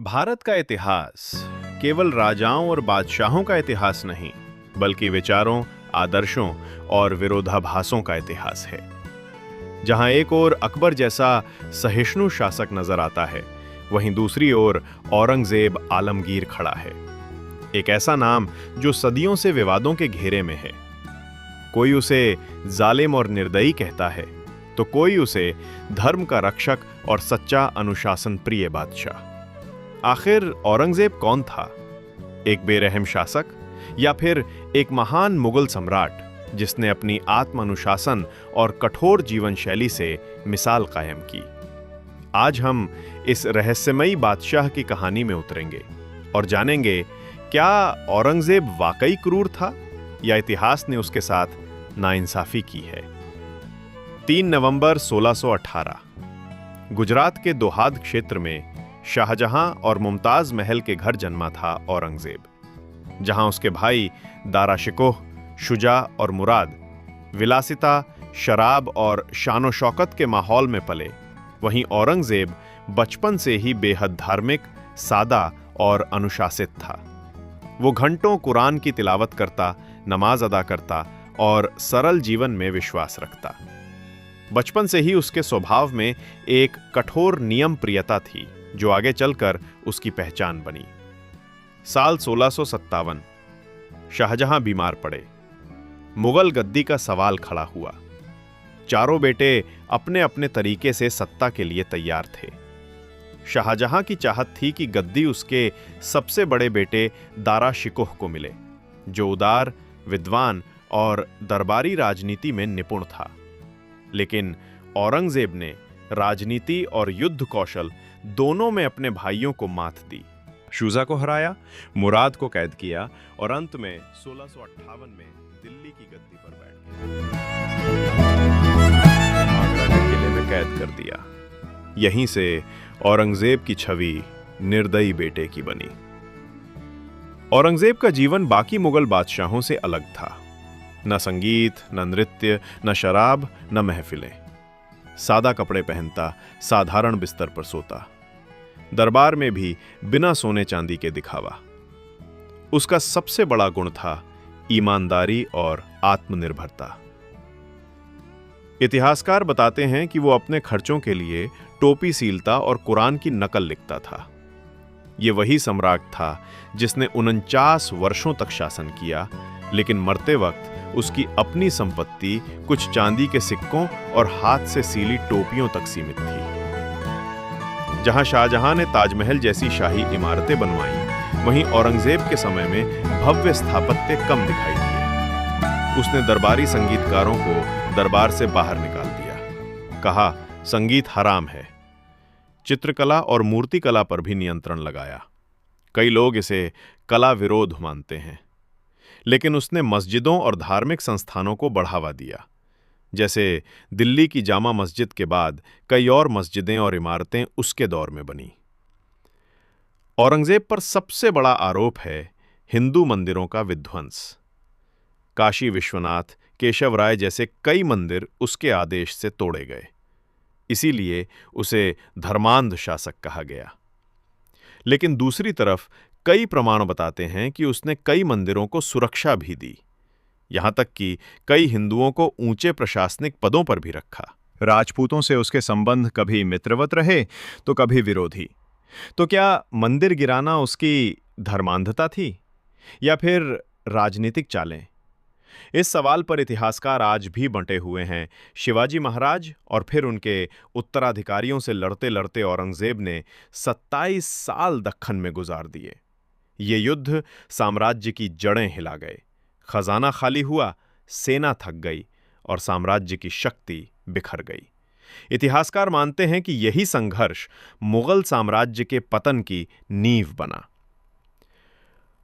भारत का इतिहास केवल राजाओं और बादशाहों का इतिहास नहीं, बल्कि विचारों, आदर्शों और विरोधाभासों का इतिहास है। जहां एक ओर अकबर जैसा सहिष्णु शासक नजर आता है, वहीं दूसरी ओर औरंगजेब आलमगीर खड़ा है। एक ऐसा नाम जो सदियों से विवादों के घेरे में है। कोई उसे जालिम और निर्दयी कहता है, तो कोई उसे धर्म का रक्षक और सच्चा अनुशासन प्रिय बादशाह। आखिर औरंगजेब कौन था? एक बेरहम शासक या फिर एक महान मुगल सम्राट जिसने अपनी आत्म अनुशासन और कठोर जीवन शैली से मिसाल कायम की? आज हम इस रहस्यमयी बादशाह की कहानी में उतरेंगे और जानेंगे, क्या औरंगजेब वाकई क्रूर था या इतिहास ने उसके साथ नाइंसाफी की है। 3 नवंबर 1618 गुजरात के दोहाद क्षेत्र में शाहजहां और मुमताज महल के घर जन्मा था औरंगजेब। जहां उसके भाई दारा शिकोह, शुजा और मुराद विलासिता, शराब और शानो शौकत के माहौल में पले, वहीं औरंगजेब बचपन से ही बेहद धार्मिक, सादा और अनुशासित था। वो घंटों कुरान की तिलावत करता, नमाज अदा करता और सरल जीवन में विश्वास रखता। बचपन से ही उसके स्वभाव में एक कठोर नियम प्रियता थी, जो आगे चलकर उसकी पहचान बनी। साल 1657 शाहजहां बीमार पड़े। मुगल गद्दी का सवाल खड़ा हुआ। चारों बेटे अपने अपने तरीके से सत्ता के लिए तैयार थे। शाहजहां की चाहत थी कि गद्दी उसके सबसे बड़े बेटे दारा शिकोह को मिले, जो उदार, विद्वान और दरबारी राजनीति में निपुण था। लेकिन औरंगजेब ने राजनीति और युद्ध कौशल दोनों में अपने भाइयों को मात दी। शुजा को हराया, मुराद को कैद किया और अंत में 1658 में दिल्ली की गद्दी पर बैठ गया। आगरा के किले में कैद कर दिया। यहीं से औरंगजेब की छवि निर्दयी बेटे की बनी। औरंगजेब का जीवन बाकी मुगल बादशाहों से अलग था। न संगीत, न नृत्य, न शराब, न महफिलें। सादा कपड़े पहनता, साधारण बिस्तर पर सोता। दरबार में भी बिना सोने चांदी के दिखावा। उसका सबसे बड़ा गुण था ईमानदारी और आत्मनिर्भरता। इतिहासकार बताते हैं कि वो अपने खर्चों के लिए टोपी सीलता और कुरान की नकल लिखता था। ये वही सम्राट था जिसने 49 वर्षों तक शासन किया, लेकिन मरते वक्त उसकी अपनी संपत्ति कुछ चांदी के सिक्कों और हाथ से सीली टोपियों तक सीमित थी। जहां शाहजहां ने ताजमहल जैसी शाही इमारतें बनवाई, वहीं औरंगजेब के समय में भव्य स्थापत्य कम दिखाई दिए। उसने दरबारी संगीतकारों को दरबार से बाहर निकाल दिया। कहा, संगीत हराम है। चित्रकला और मूर्तिकला पर भी नियंत्रण लगाया। कई लोग इसे कला विरोध मानते हैं, लेकिन उसने मस्जिदों और धार्मिक संस्थानों को बढ़ावा दिया। जैसे दिल्ली की जामा मस्जिद के बाद कई और मस्जिदें और इमारतें उसके दौर में बनी। औरंगजेब पर सबसे बड़ा आरोप है हिंदू मंदिरों का विध्वंस। काशी विश्वनाथ, केशव राय जैसे कई मंदिर उसके आदेश से तोड़े गए। इसीलिए उसे धर्मांध शासक कहा गया। लेकिन दूसरी तरफ कई प्रमाण बताते हैं कि उसने कई मंदिरों को सुरक्षा भी दी। यहां तक कि कई हिंदुओं को ऊंचे प्रशासनिक पदों पर भी रखा। राजपूतों से उसके संबंध कभी मित्रवत रहे तो कभी विरोधी। तो क्या मंदिर गिराना उसकी धर्मांधता थी या फिर राजनीतिक चालें? इस सवाल पर इतिहासकार आज भी बंटे हुए हैं। शिवाजी महाराज और फिर उनके उत्तराधिकारियों से लड़ते लड़ते औरंगजेब ने 27 साल दक्खन में गुजार दिए। ये युद्ध साम्राज्य की जड़ें हिला गए। खजाना खाली हुआ, सेना थक गई और साम्राज्य की शक्ति बिखर गई। इतिहासकार मानते हैं कि यही संघर्ष मुगल साम्राज्य के पतन की नींव बना।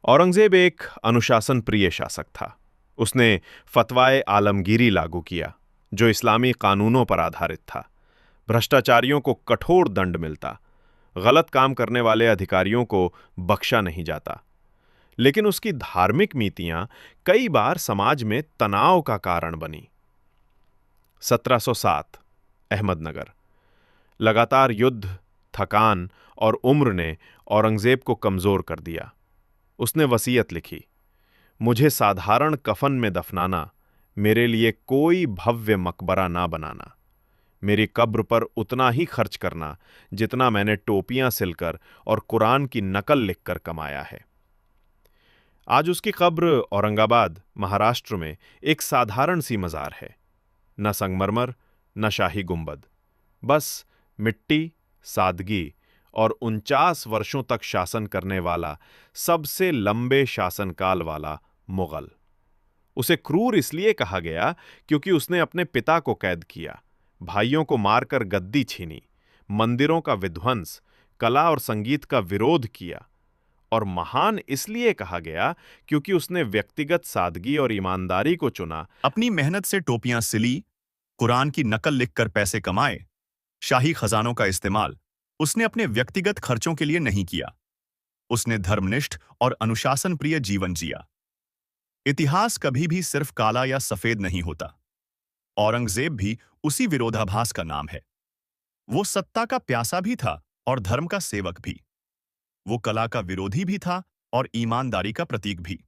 औरंगजेब एक अनुशासन प्रिय शासक था। उसने फतवाए आलमगीरी लागू किया, जो इस्लामी कानूनों पर आधारित था। भ्रष्टाचारियों को कठोर दंड मिलता, गलत काम करने वाले अधिकारियों को बख्शा नहीं जाता। लेकिन उसकी धार्मिक नीतियां कई बार समाज में तनाव का कारण बनी। 1707 अहमदनगर। लगातार युद्ध, थकान और उम्र ने औरंगजेब को कमजोर कर दिया। उसने वसीयत लिखी, मुझे साधारण कफन में दफनाना, मेरे लिए कोई भव्य मकबरा ना बनाना। मेरी कब्र पर उतना ही खर्च करना जितना मैंने टोपियां सिलकर और कुरान की नकल लिखकर कमाया है। आज उसकी कब्र औरंगाबाद, महाराष्ट्र में एक साधारण सी मजार है। न संगमरमर, न शाही गुंबद, बस मिट्टी, सादगी और 49 वर्षों तक शासन करने वाला सबसे लंबे शासनकाल वाला मुगल। उसे क्रूर इसलिए कहा गया क्योंकि उसने अपने पिता को कैद किया, भाइयों को मारकर गद्दी छीनी, मंदिरों का विध्वंस, कला और संगीत का विरोध किया। और महान इसलिए कहा गया क्योंकि उसने व्यक्तिगत सादगी और ईमानदारी को चुना। अपनी मेहनत से टोपियां सिली, कुरान की नकल लिखकर पैसे कमाए। शाही खजानों का इस्तेमाल उसने अपने व्यक्तिगत खर्चों के लिए नहीं किया। उसने धर्मनिष्ठ और अनुशासन प्रिय जीवन जिया। इतिहास कभी भी सिर्फ काला या सफेद नहीं होता। औरंगजेब भी उसी विरोधाभास का नाम है। वो सत्ता का प्यासा भी था और धर्म का सेवक भी। वो कला का विरोधी भी था और ईमानदारी का प्रतीक भी।